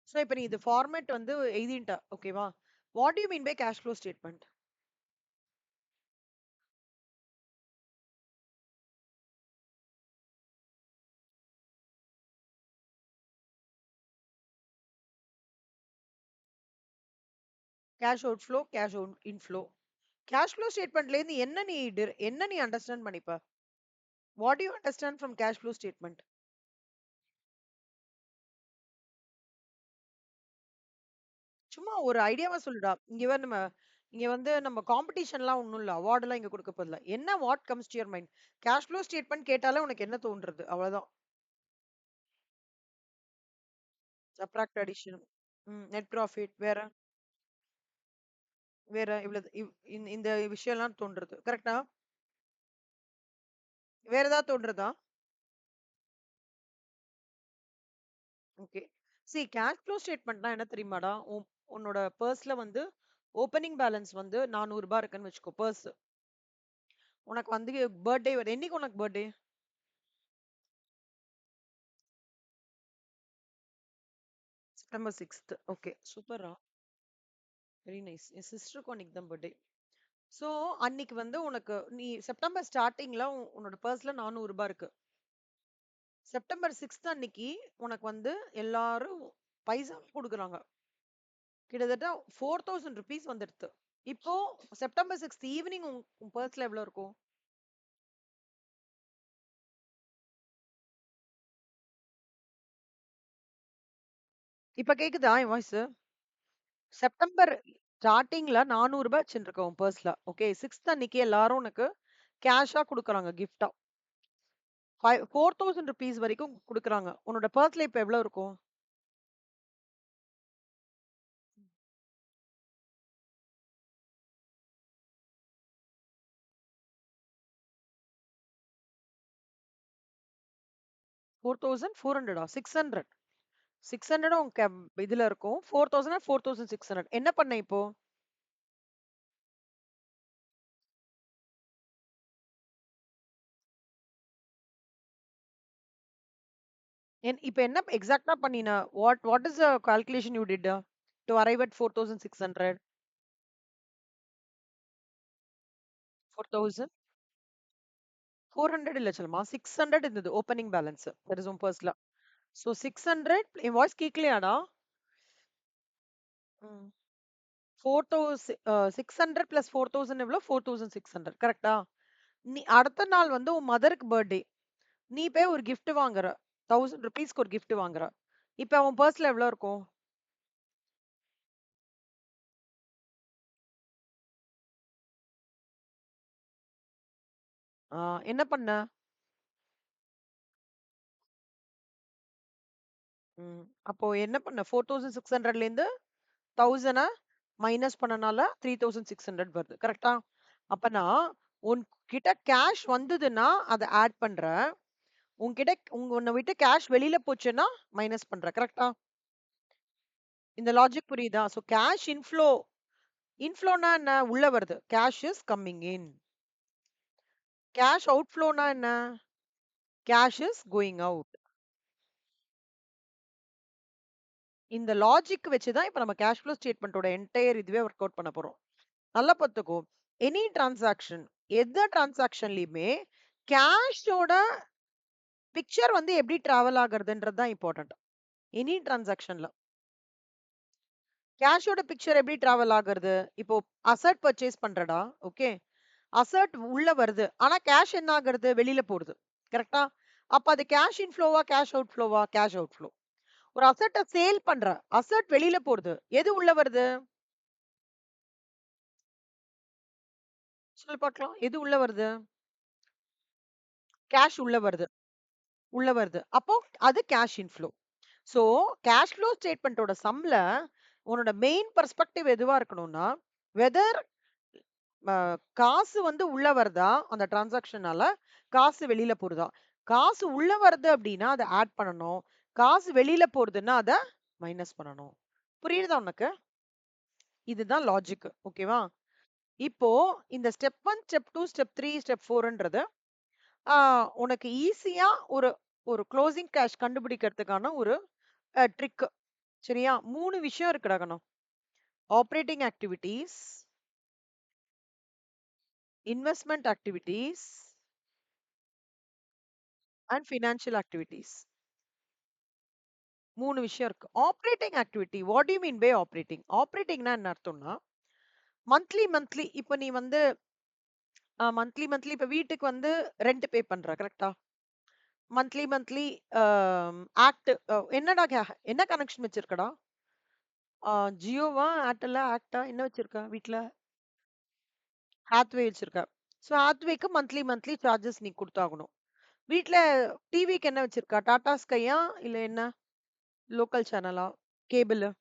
So இப்போ நீ இது ஃபார்மேட் வந்து எழுதிட்ட ஓகேவா? What you mean by cash flow statement? Cash out flow, cash out inflow. Cash flow ஸ்டேட்மெண்ட்லேருந்து என்ன நீ அண்டர்ஸ்டாண்ட் பண்ணிப்ப? What you understand from cash flow statement? சும்மா ஒரு ஐடியாவா சொல்லுடா. இங்க வந்து நம்ம காம்படிஷன்லாம் ஒண்ணும் இல்ல. அவார்ட்லாம் இங்க குடுக்க போறதில்ல. என்ன what comes to your mind? Cash flow statement கேட்டாலே உனக்கு என்ன தோன்றது? அவ்வளவுதான். Subtract addition. நெட் ப்ராஃபிட் வேற வேற இவ்வளவு இந்த விஷயம்லாம் தோன்றது. கரெக்ட்டா? வேற ஏதாவது தோன்றதா? ஓகே. கேஷ் ஃப்ளோ ஸ்டேட்மெண்ட்னா என்ன தெரியுமாடா? உன்னோட பர்ஸ்ல வந்து ஓப்பனிங் பேலன்ஸ் வந்து ரூ. 400 இருக்குன்னு வச்சுக்கோ பர்ஸ். உனக்கு வந்து பர்த்டே வருது. என்னைக்கு உனக்கு பர்த்டே? September 6th. ஓகே. சூப்பர்ரா. Very nice. என் சிஸ்டருக்கும் அன்னைக்கு தான் பர்த்டே. சோ அன்னைக்கு வந்து உனக்கு நீ செப்டம்பர் ஸ்டார்டிங்ல உன்னோட பர்ஸ்ல ரூ. 400 இருக்கு. செப்டம்பர் 6th அன்னைக்கு உனக்கு வந்து எல்லாரும் பைசா குடுக்குறாங்க. கிட்டத்தட்ட 4000 ருபீஸ் வந்துடுது. இப்போ செப்டம்பர் 6th ஈவினிங் உன் பர்ஸ்ல எவ்வளவு இருக்கும்? இப்ப கேக்குதா என் வாய்ஸ்? செப்டம்பர் ஸ்டார்டிங்ல ரூ. 400 வச்சிருக்க உன் பர்ஸ்ல. ஓகே. 6th அன்னைக்கு எல்லாரும் உனக்கு கேஷா குடுக்குறாங்க கிஃப்ட்டா. 4000 ருபீஸ் வரைக்கும் குடுக்குறாங்க. உன்னோட பர்ஸ்ல இப்ப எவ்வளவு இருக்கும்? 4400 600 600 உன் இதுல இருக்கும். 4000 4600. என்ன பண்ண இப்போ? இப்ப என்ன எக்ஸாக்ட்டா பண்ணின? What is the calculation you did to arrive at 4600? 4000 400 இல்ல செல்லமா. 600 இருந்தது ஓப்பனிங் பேலன்ஸ். தட் இஸ் உன் பர்ஸ்ல. சோ 600 என் வாய்ஸ் கேட்கலையாடா? ம். 600 பிளஸ் 4000 எவ்வளோ? 4600 கரெக்ட்டா? நீ அடுத்த நாள் வந்து உன் மதருக்கு பர்த்டே. நீ போய் ஒரு கிஃப்ட் வாங்குற. 1000 ருபீஸ்க்கு ஒரு கிஃப்ட் வாங்குற. இப்ப உன் பர்ஸ்ல எவ்வளோ இருக்கும்? ஆ, என்ன பண்ண? அப்போ என்ன பண்ண? 4600லேருந்து 1000 மைனஸ் பண்ணனால 3600 வருது. கரெக்ட்டா? அப்பனா உன்கிட்ட கேஷ் வந்ததுன்னா அத ஆட் பண்ற. உன்ன விட்டு கேஷ் வெளியில போச்சுன்னா மைனஸ் பண்ற. கரெக்ட்டா? இந்த லாஜிக் புரியுதா? சோ கேஷ் இன்ஃப்ளோனா என்ன? உள்ள வருது. Cash is coming in. Cash அவுட்ஃப்ளோனா என்ன? Cash is going out. இந்த லாஜிக் வச்சு தான் இப்ப நம்ம கேஷ் ஃப்ளோ ஸ்டேட்மெண்ட்டோட என்டையர் இதுவே ஒர்க் அவுட் பண்ண போறோம். நல்லா பார்த்துக்கோ. எனி டிரான்சாக்ஷன் எந்த டிரான்சாக்ஷன்லயுமே கேஷோட பிக்சர் வந்து எப்படி டிராவல் ஆகுறதுன்றது தான் இம்பார்ட்டன்ட். எனி டிரான்சாக்ஷன்ல கேஷோட பிக்சர் எப்படி டிராவல் ஆகுறது? இப்போ அசெட் பர்ச்சேஸ் பண்றடா. ஓகே. அசெட் உள்ள வருது. ஆனா கேஷ் என்ன ஆகுறது? வெளியில போடுது. கரெக்ட்டா? அப்ப அது கேஷ் இன்ஃப்ளோவா? கேஷ் அவுட்ஃப்ளோவா? Cash outflow. ஒரு அசெட்ட சேல் பண்ற. அசெட் வெளியில போடுது. எது உள்ள வருது? சொல்லு பார்க்கலாம். எது உள்ள வருது? கேஷ் உள்ள வருது. உள்ள வருது. அப்போ அது cash inflow. So cash flow ஸ்டேட்மெண்ட்டோட சம்ல உன்னோட மெயின் பெர்ஸ்பெக்டிவ் எதுவா இருக்கணும்னா, வெதர் காசு வந்து உள்ள வருதா அந்த டிரான்சாக்ஷனால, காசு வெளியில போறதா. காசு உள்ள வருது அப்படின்னா அத ஆட் பண்ணணும். காசு வெளியில போறதுன்னா அத மைனஸ் பண்ணணும். புரியுதா உனக்கு? இதுதான் லாஜிக். ஓகேவா? இப்போ இந்த ஸ்டெப் 1, ஸ்டெப் 2, ஸ்டெப் 3, ஸ்டெப் 4ன்றது ஆ உனக்கு ஈஸியா ஒரு ஒரு க்ளோசிங் கேஷ் கண்டுபிடிக்கிறதுக்கான ஒரு ட்ரிக். சரியா? 3 விஷயம் இருக்குடா கண்ணா. Operating activities, investment activities and financial activities. 3 விஷயம் இருக்கு. Operating activity what do you mean by operating? ஆப்பரேட்டிங்னா என்ன அர்த்தம்னா, மந்த்லி இப்ப நீ வந்து மந்த்லி இப்ப வீட்டுக்கு வந்து ரெண்ட் பே பண்ற கரெக்ட்டா? மந்த்லி ஆக்ட் என்னடா என்ன கனெக்ஷன் வச்சிருக்கடா? ஜியோவா? ஏர்டெல்லா? ஆக்ட்டா? என்ன வச்சிருக்க வீட்ல? ஹாத்வே வச்சிருக்க. ஸோ ஹாத்வேக்கு மந்த்லி சார்ஜஸ் நீ குடுத்தாகணும். வீட்ல டிவிக்கு என்ன வச்சிருக்க? டாடா ஸ்கையா? இல்ல என்ன? லோக்கல் சேனலா? கேபிளு?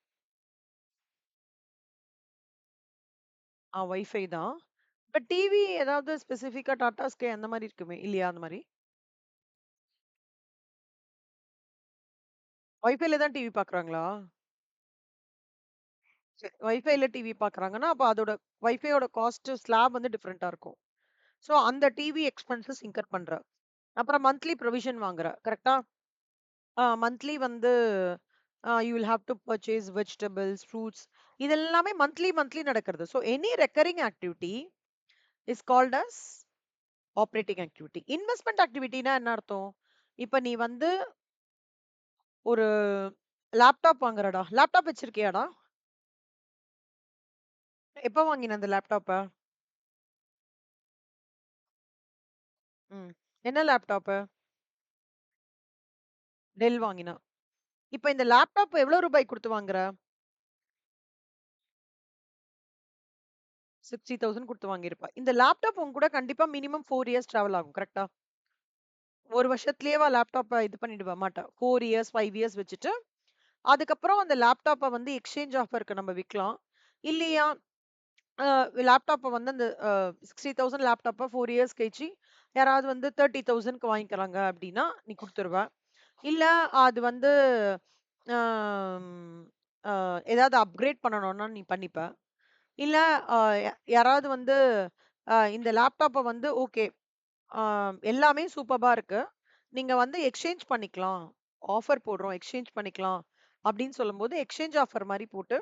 வைஃபை தான். இப்ப டிவி ஏதாவது ஸ்பெசிஃபிக்கா டாடா ஸ்கை அந்த மாரி இருக்குமே! இல்லையா அந்த மாரி? வைஃபைல தான் டிவி பார்க்குறாங்களா? சரி. வைஃபைல டிவி பார்க்குறாங்கன்னா, அப்ப அதோட வைஃபையோட காஸ்ட் ஸ்லாப் வந்து டிஃபரெண்ட்டா இருக்கும். ஸோ அந்த டிவி எக்ஸ்பென்சஸ் இன்கர் பண்ற. அப்புறம் மந்த்லி ப்ரொவிஷன் வாங்குற. கரெக்ட்டா? மந்த்லி வந்து you will have to purchase vegetables, fruits இது எல்லாமே மந்த்லி நடக்கிறது. So any recurring activity is called as operating activity. Investment ஆக்டிவிட்டினா என்ன அர்த்தம்? இப்ப நீ வந்து ஒரு லேப்டாப் வாங்குறடா. லேப்டாப் வச்சிருக்கியாடா? எப்ப வாங்கின அந்த லேப்டாப்ப? ம். என்ன லேப்டாப்பு? டெல் வாங்கின. இப்ப இந்த லேப்டாப் எவ்வளோ ரூபாய்க்கு குடுத்து வாங்குற? 60,000 குடுத்து வாங்கியிருப்ப. இந்த லேப்டாப் உன் கூட கண்டிப்பா மினிமம் 4 இயர்ஸ் டிராவல் ஆகும். கரெக்ட்டா? 1 வருஷத்திலேயேவா லேப்டாப்ப இது பண்ணிடுவ மாட்ட. 4 இயர்ஸ், 5 இயர்ஸ் வச்சுட்டு, அதுக்கப்புறம் அந்த லேப்டாப்ப வந்து எக்ஸ்சேஞ்ச் ஆஃபர்க்கு நம்ம விக்கலாம். இல்லையா, அ லேப்டாப்ப வந்து அந்த 60,000 லேப்டாப்ப 4 இயர்ஸ் கழிச்சு, யாராவது வந்து 30,000க்கு வாங்கிக்கிறாங்க அப்டின்னா, நீ குடுத்துருவ. இல்ல அது வந்து அம் அ ஏதாவது அப்கிரேட் பண்ணணும்னா நீ பண்ணிப்ப. இல்ல அ யாராவது வந்து இந்த லேப்டாப்ப வந்து ஓகே எல்லாமே சூப்பர்பா இருக்கு. நீங்க வந்து எக்ஸ்சேஞ்ச் பண்ணிக்கலாம். ஆஃபர் போடுறோம். எக்ஸ்சேஞ்ச் பண்ணிக்கலாம். அப்படின்னு சொல்லும்போது எக்ஸ்சேஞ்ச் ஆஃபர் மாரி போட்டு,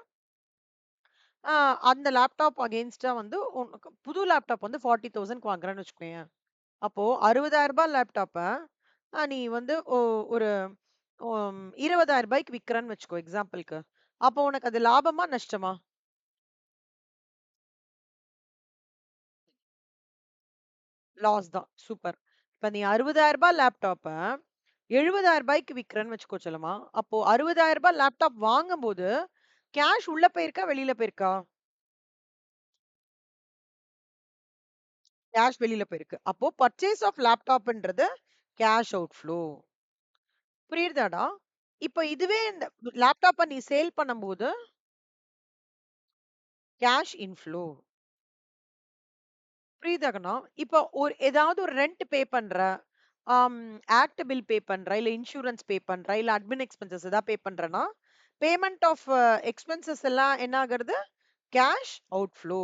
அ அந்த லேப்டாப் அகைன்ஸ்டா வந்து உனக்கு புது லேப்டாப் வந்து 40,000க்கு வாங்குறேன்னு வச்சுக்கோயேன். அப்போ ரூ. 60,000 லேப்டாப்ப நீ வந்து ஒரு 20,000க்கு விக்கிறன்னு வச்சுக்கோ எக்ஸாம்பிள்க்கு. அப்போ உனக்கு அது லாபமா? நஷ்டமா? லாஸ் தான். சூப்பர். இப்ப நீ ரூ. 60,000 லேப்டாப்ப ரூ. 70,000க்கு விக்கிறன்னு வச்சுக்கோ செல்லமா. அப்போ ரூ. 60,000 லேப்டாப் வாங்கும்போது, கேஷ் உள்ள போயிருக்கா? வெளியில போயிருக்கா? கேஷ் வெளியில போயிருக்கு. அப்போ பர்ச்சேஸ் ஆஃப் லேப்டாப்ன்றது கேஷ் அவுட்ஃப்ளோ. புரியுதாடா? இப்ப இதுவே இந்த லேப்டாப்ப நீ சேல் பண்ணும்போது, கேஷ் இன்ஃப்ளோ. புரியுதா கண்ணா? இப்போ ஏதாவது ஒரு ரெண்ட் பே பண்ற, ஆம் ஆக்ட் பில் பே பண்ற, இல்ல இன்சூரன்ஸ் பே பண்ற, இல்ல அட்மின் எக்ஸ்பென்சஸ் ஏதாவது பே பண்றன்னா, பேமெண்ட் ஆஃப் எக்ஸ்பென்சஸ் எல்லாம் என்ன ஆகுறது? Cash outflow.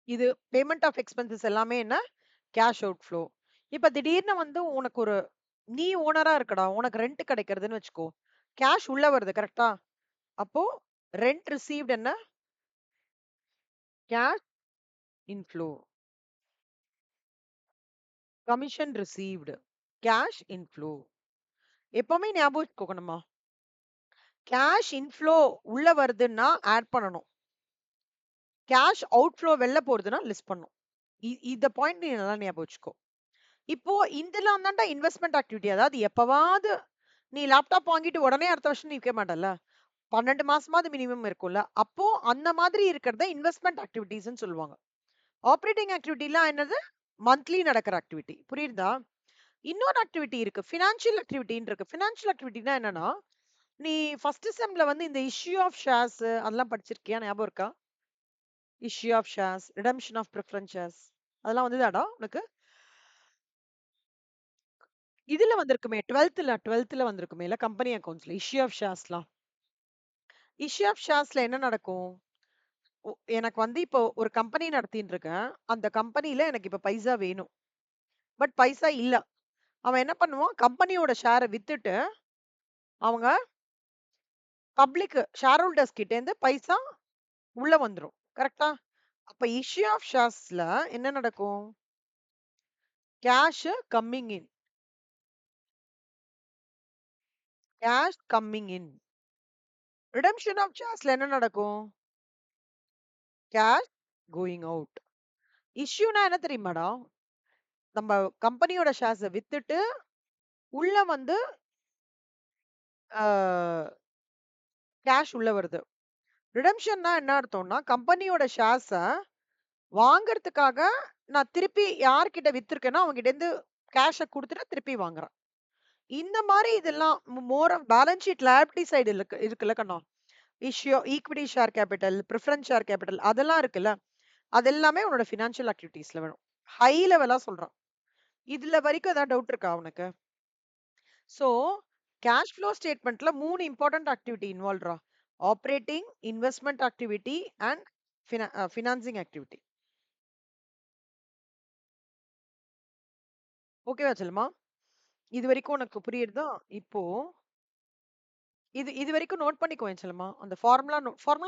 இது பேமெண்ட் ஆஃப் எக்ஸ்பென்சஸ் எல்லாமே என்ன? Cash outflow. இப்ப திடீர்னு வந்து உனக்கு நீ ஓனரா இருக்கடா. உனக்கு ரெண்ட் கிடைக்கிறதுன்னு வச்சுக்கோ. கேஷ் உள்ள வருது கரெக்ட்டா? அப்போ ரெண்ட் ரிசீவ்ட் என்ன? Cash inflow. Commission received. Cash inflow. எப்பவுமே ஞாபகம் வச்சுக்கோங்கணுமா? கேஷ் இன்ஃப்ளோ உள்ள வருதுன்னா ஆட் பண்ணணும். கேஷ் அவுட்ஃப்ளோ வெளில போறதுன்னா லெஸ் பண்ணணும். இந்த பாயிண்ட் நீ நல்லா ஞாபகம் வச்சுக்கோ. இப்போ இதெல்லாம் தான்டா இன்வெஸ்ட்மென்ட் ஆக்டிவிட்டி. அதாவது எப்பவாவது நீ லேப்டாப் வாங்கிட்டு உடனே அடுத்த வருஷம் நீ விக்க மாட்டல்ல. 12 மாசமாவது மினிமம் இருக்கும்ல. அப்போ அந்த மாதிரி இருக்கிறத இன்வெஸ்ட்மென்ட் ஆக்டிவிட்டீஸ்ன்னு சொல்லுவாங்க. ஆப்பரேட்டிங் ஆக்டிவிட்டிலாம் என்னது? மந்த்லி நடக்கிற ஆக்டிவிட்டி. புரியுதா? இன்னொரு ஆக்டிவிட்டி இருக்கு. ஃபினான்ஷியல் ஆக்டிவிட்டின்னு இருக்கு. ஃபினான்ஷியல் ஆக்டிவிட்டினா என்னன்னா, நீ ஃபர்ஸ்ட் செம்ல வந்து இந்த இஷ்யூ ஆஃப் ஷேர்ஸ் அதெல்லாம் படிச்சிருக்கியா? ஞாபகம் இருக்கா? Issue of shares, redemption of preference shares அதெல்லாம் வந்ததாடா உனக்கு? இதுல வந்திருக்குமே 12th வந்திருக்குமே இல்ல கம்பெனி அக்கவுண்ட்ஸ்ல இஷ்யூ ஆஃப் ஷேர்ஸ்லாம். இஷ்யூ ஆஃப் ஷேர்ஸ்ல என்ன நடக்கும்? எனக்கு வந்து இப்போ ஒரு கம்பெனி நடத்திட்டு இருக்கேன். அந்த கம்பெனில எனக்கு இப்ப பைசா வேணும். பட் பைசா இல்ல. அவன் என்ன பண்ணுவான்? கம்பெனியோட ஷேர வித்துட்டு, அவங்க பப்ளிக் ஷேர் ஹோல்டர்ஸ் கிட்ட இருந்து பைசா உள்ள வந்துரும். கரெக்ட்டா? அப்ப இஷ்யூ ஆஃப் ஷேர்ஸ்ல என்ன நடக்கும்? Cash coming in. Cash coming in. Redemption of ஷேர்ஸ்ல என்ன நடக்கும்? Cash going out. இஷ்யூனா என்ன தெரியுமாடா? நம்ம கம்பெனியோட ஷேர்ஸ வித்துட்டு உள்ள வந்து ஆ கேஷ் உள்ள வருது. ரிடம்ஷன்னா என்ன அர்த்தம்னா, கம்பெனியோட ஷேர்ஸ வாங்குறதுக்காக நான் திருப்பி யார்கிட்ட வித்திருக்கேனோ அவங்ககிட்டருந்து கேஷ குடுத்துட்டு திருப்பி வாங்குறேன். இந்த மாரி இதெல்லாம் more of balance sheet liability side இருக்குல்ல கண்ணா. Issue equity share capital, preference share capital அதெல்லாம் இருக்குல்ல. அது எல்லாமே உன்னோட ஃபினான்ஷியல் ஆக்டிவிட்டீஸ்ல வரும். ஹை லெவலா சொல்றேன். இதுல வரைக்கும் ஏதாவது டவுட் இருக்கா உனக்கு? சோ, கேஷ் ஃப்ளோ ஸ்டேட்மெண்ட்ல 3 இம்பார்ட்டன்ட் ஆக்டிவிட்டி இன்வால்வ்ட்ரா. Operating, investment activity and financing activity. ஓகேவா செல்லம்மா? இதுவரைக்கும் உனக்கு புரியுறதா? இப்போ இதுவரைக்கும் நோட் பண்ணிக்கோ என் செல்லம்மா. அந்த ஃபார்முலா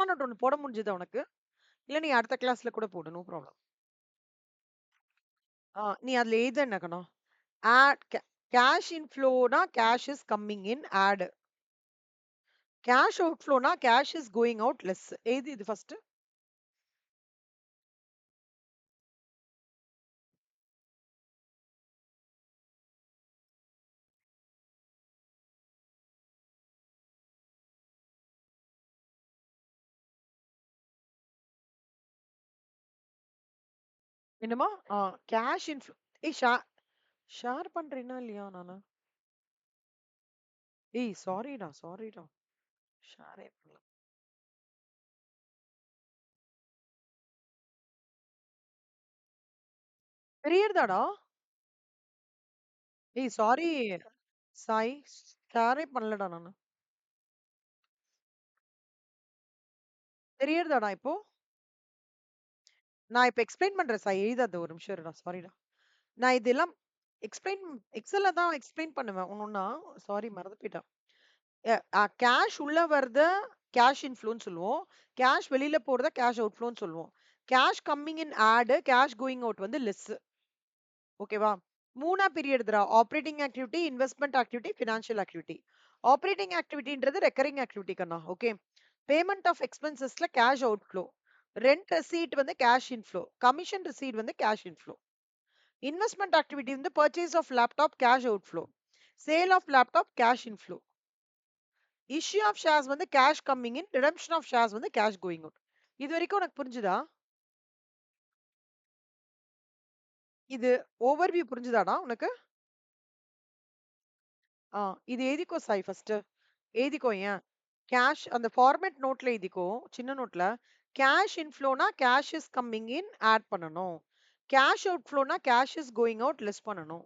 நோட் ஒண்ணு போட முடிஞ்சதா உனக்கு? இல்ல நீ அடுத்த கிளாஸ்ல கூட போடு. No problem. நீ அதுல எழுத என்ன கண்ணா? ஆட் கேஷ் இன்ஃப்ளோனா cash is coming in add. Cash அவுட்ஃப்ளோனா cash is going out less. எழுது இது ஃபர்ஸ்ட். என்னம்மா? கேஷ் இன்ஃப்ளோ ஏய் ஷேர் பண்றேனா இல்லையா நானு? ஏய் சாரிடா, சாரிடா. ஷேரே பண்ணல. தெரியறதாடா? ஏய் சாரி சாய். ஷேரே பண்ணலடா நானு. தெரியறதாடா இப்போ? நான் இப்ப எக்ஸ்பிளைன் பண்றேன் சாய். எழுதாத ஒரு நிமிஷம் இருடா. சாரிடா. நான் இதெல்லாம் எக்ஸ்பிளைன் எக்ஸல்ல தான் எக்ஸ்பிளைன் பண்ணுவேன் ஒன்னொன்னா. சாரி மறந்து போயிட்டேன். கேஷ் உள்ள வருத கேஷ் இன்ஃப்ளோன்னு சொல்லுவோம். கேஷ் வெளியில போறத கேஷ் அவுட்ஃப்ளோன்னு சொல்லுவோம். Cash coming in add, cash going out வந்து லெஸ். ஓகேவா? 3ஆ பிரியுதுடா. Operating activity, investment activity, financial activity. Operating ஆக்டிவிட்டின்றது ரெக்கரிங் ஆக்டிவிட்டி கண்ணா. ஓகே. பேமெண்ட் ஆஃப் எக்ஸ்பென்சஸ்ல கேஷ் அவுட்ஃப்ளோ. ரெண்ட் ரெசீட் வந்து கேஷ் இன்ஃப்ளோ. கமிஷன் ரிசீட் வந்து கேஷ் இன்ஃப்ளோ. இன்வெஸ்ட்மென்ட் ஆக்டிவிட்டி வந்து purchase of laptop cash outflow. Sale of laptop cash inflow. Issue of shares வந்து cash coming in, redemption of shares வந்து cash going out. இது வரைக்கும் உனக்கு புரிஞ்சுதா? இது ஓவர்வியூ புரிஞ்சுதாடா உனக்கு? ஆ இது எழுதிக்கோ சாய் ஃபர்ஸ்ட். எழுதிக்கோ ஏன்? கேஷ் அந்த ஃபார்மேட் நோட்ல எழுதிக்கோ. சின்ன நோட்ல. கேஷ் இன்ஃப்ளோனா cash is coming in add பண்ணணும். கேஷ் அவுட்ஃப்ளோனா cash is going out less பண்ணணும்.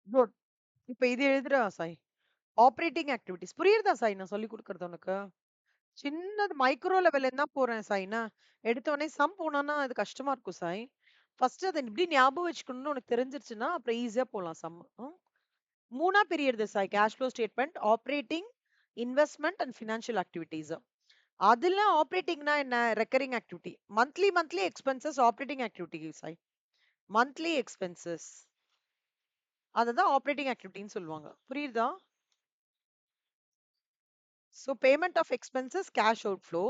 குட். இப்ப இது எழுதுடா சாய். ஆப்பரேட்டிங் ஆக்டிவிட்டீஸ் புரியுறதா சாய் நான் சொல்லி கொடுக்கறது உனக்கு? சின்னது மைக்ரோ லெவல்ல தான் போறேன் சாய்னா. எடுத்த உடனே சம் போனோம்னா அது கஷ்டமா இருக்கும் சாய். ஃபர்ஸ்ட் அத எப்படி ஞாபகம் வச்சுக்கணும்னு உனக்கு தெரிஞ்சிருச்சுன்னா அப்புறம் ஈஸியா போலாம் சம். மூணா பிரியறது Sai cash flow statement operating, investment and financial activities. அதுல ஆப்ரேட்டிங்னா என்ன? Recurring activity. Monthly monthly expenses operating activity Sai. Monthly expenses அததான் ஆப்ரேட்டிங் ஆக்டிவிட்டின்னு சொல்லுவாங்க. புரியுதா? So payment of expenses cash out flow,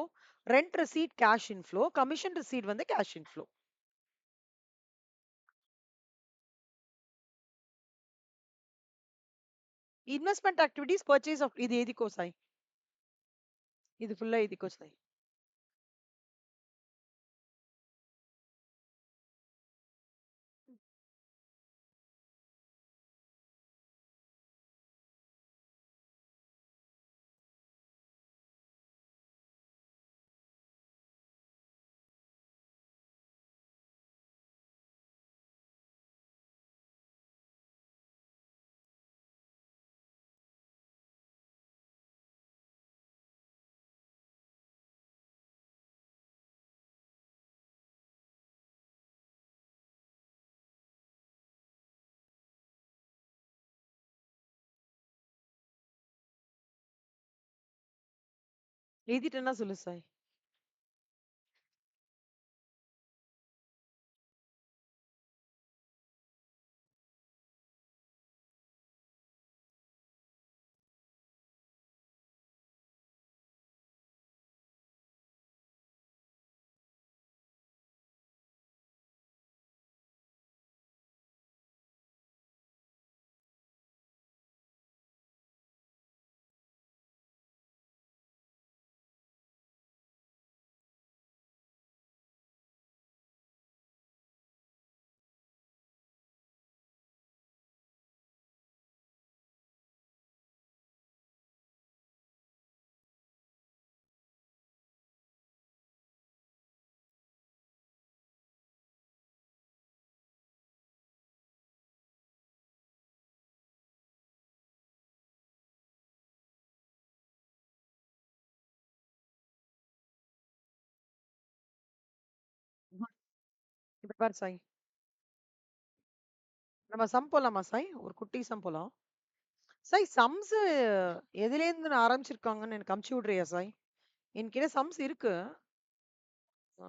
rent receipt cash inflow, commission receipt வந்து cash inflow. Investment activities purchase of இது எதிக்கோ சாய். இது ஃபுல்லா எதிக்கோ சாய். எழுதிட்டேன்னா சொல்லு சாய். இப்ப பாரு சாய். நம்ம சம் போலாமா சாய்? ஒரு குட்டி சம் போலாம். சாய் சம்ஸ் எதுல இருந்து ஆரம்பிச்சிருக்காங்கன்னு எனக்கு அமுச்சு விடுறியா சாய்? என்கிட்ட சம்ஸ் இருக்கு. ஆ.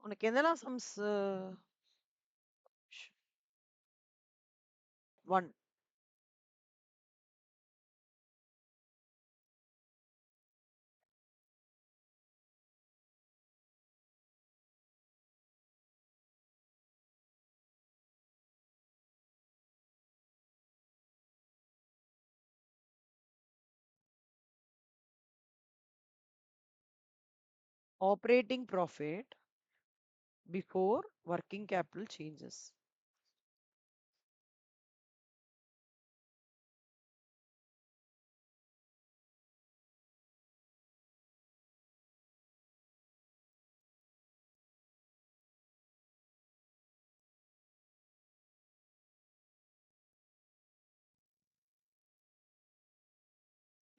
உனக்கு எதெல்லாம் sums? 1. Operating profit before working capital changes.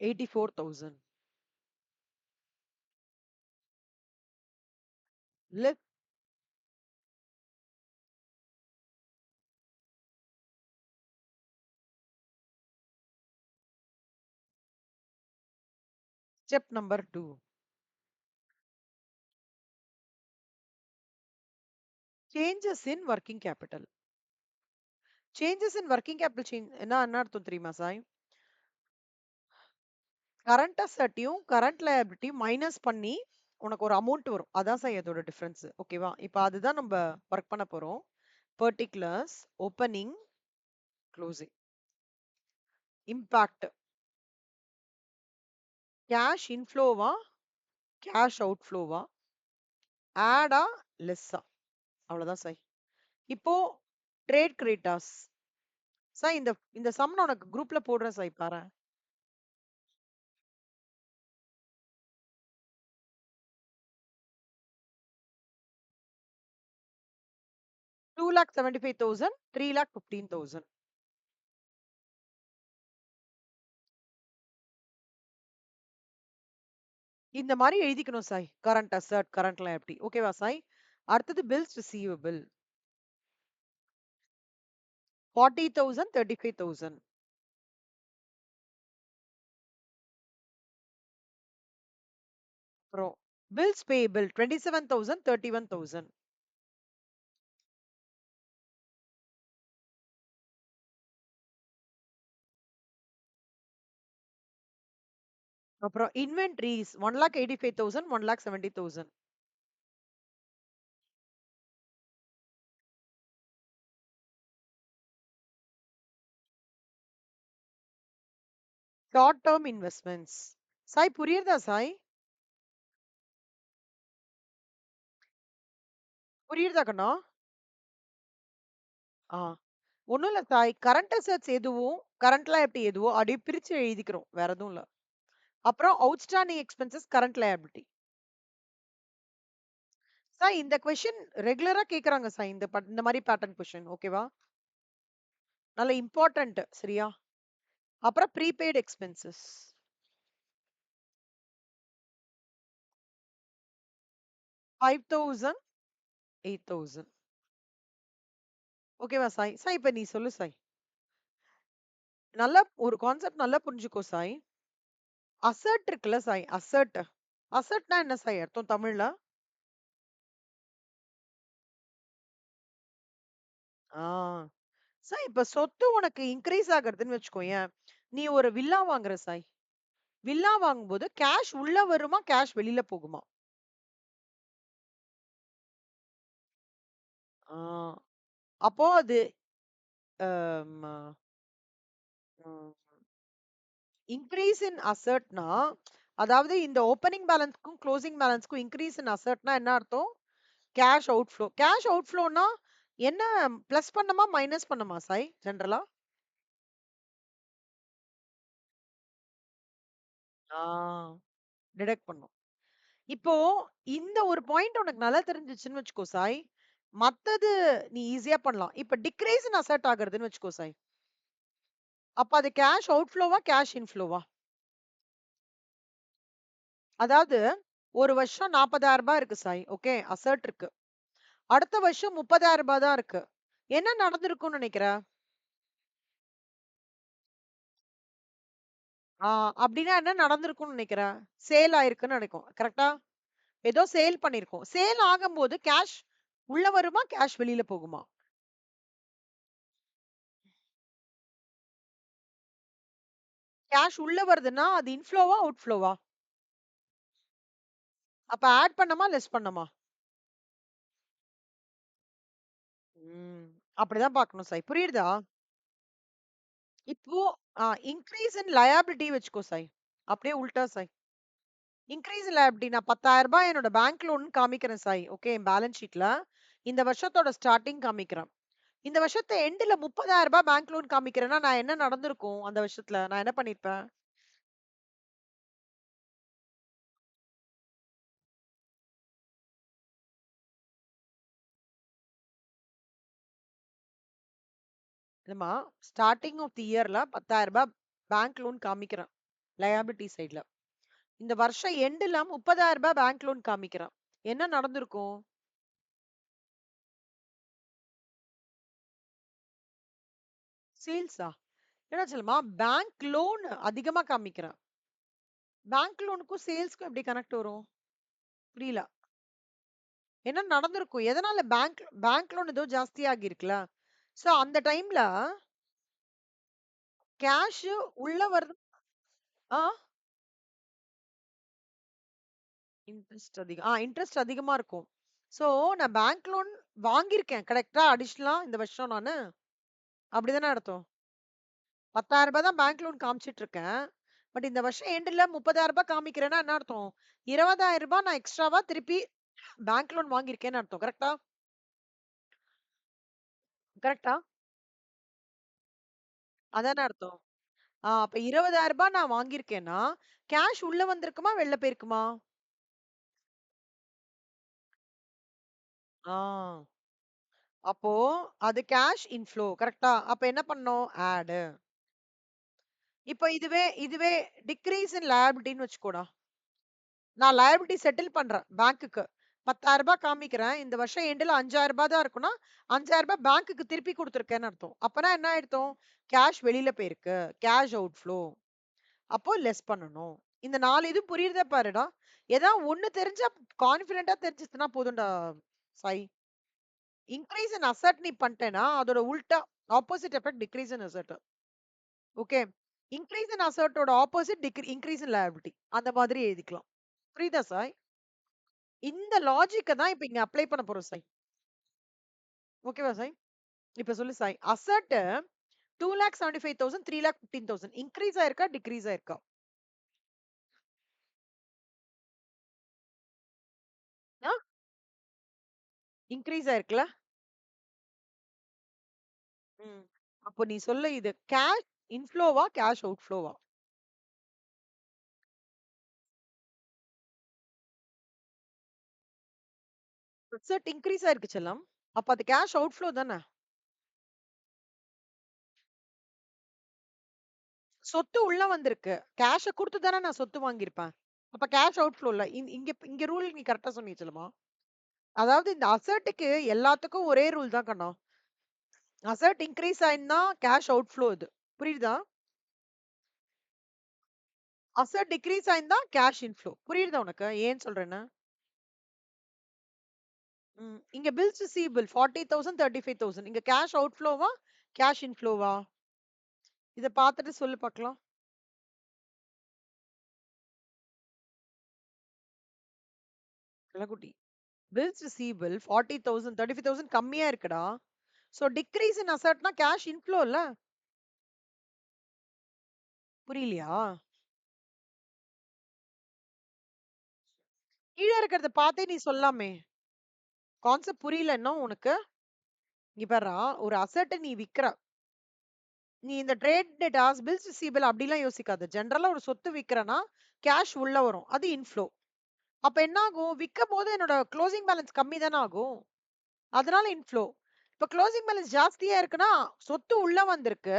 $84,000. Let step number 2. Changes in working capital. Changes in working capital என்ன அர்த்தம் தெரியுமா சாய்? கரண்ட் அசட்டையும் கரண்ட் லயபிலிட்டியும் மைனஸ் பண்ணி உனக்கு ஒரு அமௌண்ட் வரும். அதான் சார் இதோட டிஃபரன்ஸ். ஓகேவா? இப்போ அதுதான் நம்ம ஒர்க் பண்ண போறோம். Particulars, opening, closing. Impact. Cash இன்ஃப்ளோவா, கேஷ் அவுட்ஃப்ளோவா, ஆடா, லெஸ்ஸா? அவ்வளவுதான் சாய். இப்போ ட்ரேட் கிரெடிட்டார்ஸ். சார் இந்த இந்த சம் நான் உனக்கு குரூப்ல போடுறேன் சார் பாரு. 2,75,000, 3,15,000. இந்த மாதிரி எழுதிக்கணும் Sai. Current asset, current liability. ஓகேவா சாய்? அடுத்தது பில்ஸ் ரிசீவபிள். 40,000, 35,000. அப்புறம் பில்ஸ் பேயபிள் 27,000, 31,000. அப்புறம் inventories 1,85,000, 1,70,000. Short term investments. Sai புரியுதா சாய்? புரியுதா கண்ணா? ஆ. ஒண்ணும் இல்ல சாய். கரண்ட் அசெட்ஸ் எதுவும், கரண்ட் லையாபிலிட்டி எதுவோ அப்படியே பிரிச்சு எழுதிக்கிறோம். வேற எதுவும் இல்ல. அப்புறம் அவுட்ஸ்டாண்டிங் எக்ஸ்பென்சஸ் கரண்ட் லையாபிலிட்டி. சாய் இந்த கொஸ்டின் ரெகுலரா கேக்குறாங்க சாய். இந்த மாதிரி பேட்டர்ன் கொஸ்டின். ஓகேவா? நல்ல இம்பார்ட்டன்ட். சரியா? அப்புறம் ப்ரீபெய்ட் எக்ஸ்பென்சஸ். 5,000, 8,000. ஓகேவா சாய்? சாய் இப்ப நீ சொல்லு சாய். நல்லா ஒரு கான்செப்ட் நல்லா புரிஞ்சுக்கோ சாய். அசெட் இருக்குல்ல சாய், அசெட். அசெட்னா என்ன சாய் அர்த்தம் தமிழ்ல? ஆ. சாய் இப்ப சொத்து உனக்கு இன்கிரீஸ் ஆகுறதுன்னு வச்சுக்கோயேன். நீ ஒரு வில்லா வாங்குற சாய். வில்லா வாங்கும்போது கேஷ் உள்ள வருமா? கேஷ் வெளில போகுமா? ஆ. அப்போ அது அம் ம் இன்கிரீஸ் இன் அசெட்னா, அதாவது இந்த ஓப்பனிங் பேலன்ஸ்க்கும், குளோசிங் பேலன்ஸ்க்கும் இன்கிரீஸ் இன் அசெட்னா என்ன அர்த்தம்? Cash outflow. கேஷ் அவுட்ஃப்ளோனா என்ன பிளஸ் பண்ணுமா? மைனஸ் பண்ணுமா சாய் ஜெனரலா? ஆ. டிடக்ட் பண்ணும். இப்போ இந்த ஒரு பாயிண்ட் உனக்கு நல்லா தெரிஞ்சுச்சுன்னு வச்சுக்கோ சாய். மத்தது நீ ஈஸியா பண்ணலாம். இப்ப டிக்ரீஸ் இன் அசெட் ஆகுறதுன்னு வச்சுக்கோ சாய். அப்ப அது கேஷ் அவுட்ஃப்ளோவா? கேஷ் இன்ஃப்ளோவா? அதாவது ஒரு வருஷம் ரூ. 40,000 இருக்கு சாய். ஓகே. அசெட் இருக்கு. அடுத்த வருஷம் ரூ. 30,000 தான் இருக்கு. என்ன நடந்திருக்கும்னு நினைக்கிற? ஆ அப்படின்னா என்ன நடந்திருக்கும்னு நினைக்கிற? சேல் ஆயிருக்குன்னு நினைக்கும். கரெக்ட்டா? ஏதோ சேல் பண்ணியிருக்கோம். சேல் ஆகும்போது கேஷ் உள்ள வருமா? கேஷ் வெளியில போகுமா? கேஷ் உள்ள வருதுன்னா, அது இன்ஃப்ளோவா? அவுட்ஃப்ளோவா? அப்ப ஆட் பண்ணமா? லெஸ் பண்ணமா? ம். அப்படிதான் பார்க்கணும் சாய். புரியுதா? இப்போ இன்கிரீஸ் இன் லயபிலிட்டி வச்சுக்கோ சாய். அப்படியே உல்டா சாய். இன்கிரீஸ் இன் லயபிலிட்டி நான் ரூ. 10,000 என்னோட பேங்க் லோன் காமிக்கிறேன் சாய். ஓகே. என் பேலன்ஸ் ஷீட்ல. இந்த வருஷத்தோட ஸ்டார்ட்டிங் காமிக்கிறேன். இந்த வருஷத்து எண்டுல ரூ. 30,000 பேங்க் லோன் காமிக்கிறேன்னா, நான் என்ன நடந்திருக்கும் அந்த வருஷத்துல? நான் என்ன பண்ணியிருப்பேன்? இல்லம்மா, ஸ்டார்ட்டிங் ஆஃப் தி இயர்ல ரூ. 10,000 பேங்க் லோன் காமிக்கிறேன். லயபிலிட்டி சைட்ல. இந்த வருஷம் எண்டுல ரூ. 30,000 பேங்க் லோன் காமிக்கிறேன். என்ன நடந்திருக்கும்? சேல்ஸா? என்ன சொல்லுமா? பேங்க் லோன் அதிகமா காமிக்கிறேன். பேங்க் லோனுக்கும் சேல்ஸ்க்கும் எப்படி கனெக்ட் வரும்? புரியல. என்ன நடந்திருக்கும்? எதனால பேங்க் பேங்க் லோன் ஏதோ ஜாஸ்தி ஆகியிருக்குல்ல. சோ அந்த டைம்ல கேஷ் உள்ள வருது. ஆ இன்ட்ரெஸ்ட் அதிகமா இருக்கும். சோ நான் பேங்க் லோன் வாங்கியிருக்கேன். கரெக்ட்டா அடிஷனலா இந்த வருஷம் நானு. அப்படிதானே அர்த்தம்? ரூ. 10,000 தான் பேங்க் லோன் காமிச்சிட்டு இருக்கேன். பட் இந்த வருஷம் எண்டுல ரூ. 30,000 காமிக்கிறேன்னா என்ன அர்த்தம்? ரூ. 20,000 நான் எக்ஸ்ட்ராவா திருப்பி பேங்க் லோன் வாங்கியிருக்கேன்னு அர்த்தம். கரெக்ட்டா? கரெக்ட்டா? அதானே அர்த்தம். அப்ப ரூ. 20,000 நான் வாங்கியிருக்கேன்னா, கேஷ் உள்ள வந்திருக்குமா? வெளில போயிருக்குமா? ஆ. அப்போ அது கேஷ் இன்ஃப்ளோ. கரெக்ட்டா? அப்ப என்ன பண்ணணும்? ஆட். இப்ப இதுவே டிக்ரீஸ் இன் லயபிலிட்டின்னு வச்சுக்கோடா. நான் லயபிலிட்டி செட்டில் பண்றேன் பேங்க்குக்கு. ரூ. 10,000 காமிக்கிறேன். இந்த வருஷம் எண்டுல ரூ. 5,000 தான் இருக்கும்னா, ரூ. 5,000 பேங்க்குக்கு திருப்பி குடுத்துருக்கேன்னு அர்த்தம். அப்பன்னா என்ன ஆயிடுத்தும்? கேஷ் வெளியில போயிருக்கு. Cash outflow. அப்போ லெஸ் பண்ணணும். இந்த 4 இது புரியுறதா பாருடா. ஏதா ஒண்ணு தெரிஞ்சா கான்ஃபிடென்ட்டா தெரிஞ்சுச்சுன்னா போதும்டா சாய். இன்கிரீஸ் இன் அசெட் நீ பண்ணிட்டேன்னா, அதோட உல்டா opposite effect decrease in asset. Okay. Increase in அசெட்டோட ஆப்போசிட் இன்கிரீஸ் இன் லயபிலிட்டி. அந்த மாதிரி எழுதிக்கலாம். புரியுதா சாய்? இந்த லாஜிக்க தான் இப்ப இங்க அப்ளை பண்ண போறோம் சாய். ஓகேவா சாய்? இப்ப சொல்லு சாய். அசெட் 2,75,000 3,15,000 இன்கிரீஸ் ஆயிருக்கா? டிக்ரீஸ் ஆயிருக்கா? ஆ? இன்கிரீஸ் ஆயிருக்குல்ல? ம். அப்போ நீ சொல்லு இது கேஷ் இன்ஃப்ளோவா? கேஷ் அவுட்ஃப்ளோவா? அசெட் இன்கிரீஸ் ஆயிருக்கு செல்லம். அப்ப அது கேஷ் அவுட்ஃப்ளோ தானே? சொத்து உள்ள வந்திருக்கு. கேஷ குடுத்து தானே நான் சொத்து வாங்கியிருப்பேன். அப்ப கேஷ் அவுட்ஃப்ளோ இல்ல. இங்க இங்க ரூல் நீ கரெக்ட்டா சொன்னீங்க செல்லம்மா. அதாவது இந்த அசெட்டுக்கு எல்லாத்துக்கும் ஒரே ரூல் தான் கண்ணா. அசெட் இன்கிரீஸ் ஆயின்னா கேஷ் அவுட்ஃப்ளோ இது. புரியுதா? அசெட் டிக்ரீஸ் ஆயிந்தா கேஷ் இன்ஃப்ளோ. புரியுதா உனக்கு? ஏன் சொல்றேன்னு? ம். இங்க பில்ஸ் ரிசீவபிள் 40,000 35,000 இங்க கேஷ் அவுட்ஃப்ளோவா? கேஷ் இன்ஃப்ளோவா? இத பார்த்துட்டு சொல்லு பார்க்கலாம். கள்ளக்குட்டி. பில்ஸ் ரிசீவபிள் 40,000 35,000 கம்மியா இருக்குடா. சோ டிக்ரீஸ் இன் அசெட்னா கேஷ் இன்ஃப்ளோ இல்ல? புரியலையா? கீழ இருக்கிறத பார்த்தே நீ சொல்லாமே. கான்செப்ட் புரியல இன்னும் உனக்கு? இங்க பார்றா, ஒரு அசெட்ட நீ விக்கிற. நீ இந்த ட்ரேட் டேட்டாஸ், பில்ஸ் ரிசீவபிள் அப்படிலாம் யோசிக்காத. ஜெனரலா ஒரு சொத்து விக்கிறேன்னா, கேஷ் உள்ள வரும். அது இன்ஃப்ளோ. அப்ப என்ன ஆகும்? விக்கும்போது என்னோட குளோசிங் பேலன்ஸ் கம்மி தானே ஆகும். அதனால இன்ஃப்ளோ. இப்ப குளோசிங் பேலன்ஸ் ஜாஸ்தியா இருக்குன்னா, சொத்து உள்ள வந்திருக்கு.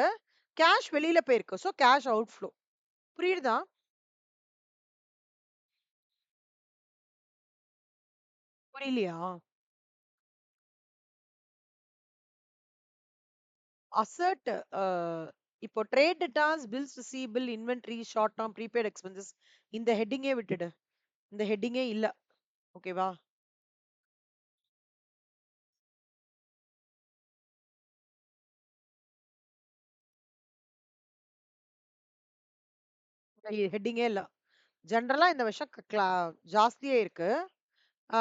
கேஷ் வெளியில போயிருக்கு. So cash outflow. புரியுதா? புரியலையா? அசெட் அ இப்போ trade debtors, bills receivable, inventory, short term, prepaid expenses இந்த ஹெட்டிங்கே விட்டுடு. இந்த ஹெட்டிங்கே இல்ல. ஓகேவா? ஹெட்டிங்கே இல்ல. ஜெனரலா இந்த வருஷம் ஜாஸ்தியா இருக்கு. ஆ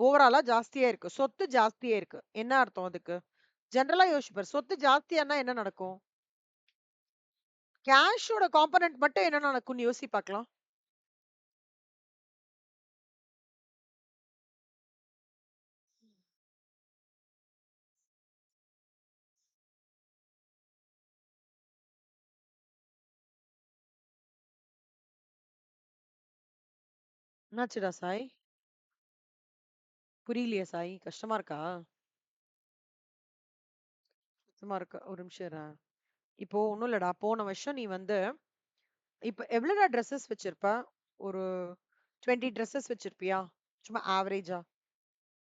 ஓவராலா ஜாஸ்தியா இருக்கு. சொத்து ஜாஸ்தியா இருக்கு. என்ன அர்த்தம் அதுக்கு? ஜெனரலா யோசிச்சு பாரு. சொத்து ஜாஸ்தியானா என்ன நடக்கும்? கேஷோட காம்போனன்ட் மட்டும் என்ன நடக்கும்னு யோசி பார்க்கலாம். என்னாச்சுடா சாய்? புரியலையே சாய். கஷ்டமா இருக்கா? கஷ்டமா இருக்கு. ஒரு நிமிஷம் இரேன். இப்போ ஒண்ணும் இல்லடா. போன வருஷம் நீ வந்து இப்ப எவ்வளவுடா ட்ரெஸ்ஸஸ் வச்சிருப்ப? ஒரு 20 ட்ரெஸ்ஸஸ் வச்சிருப்பியா? சும்மா ஆவரேஜா?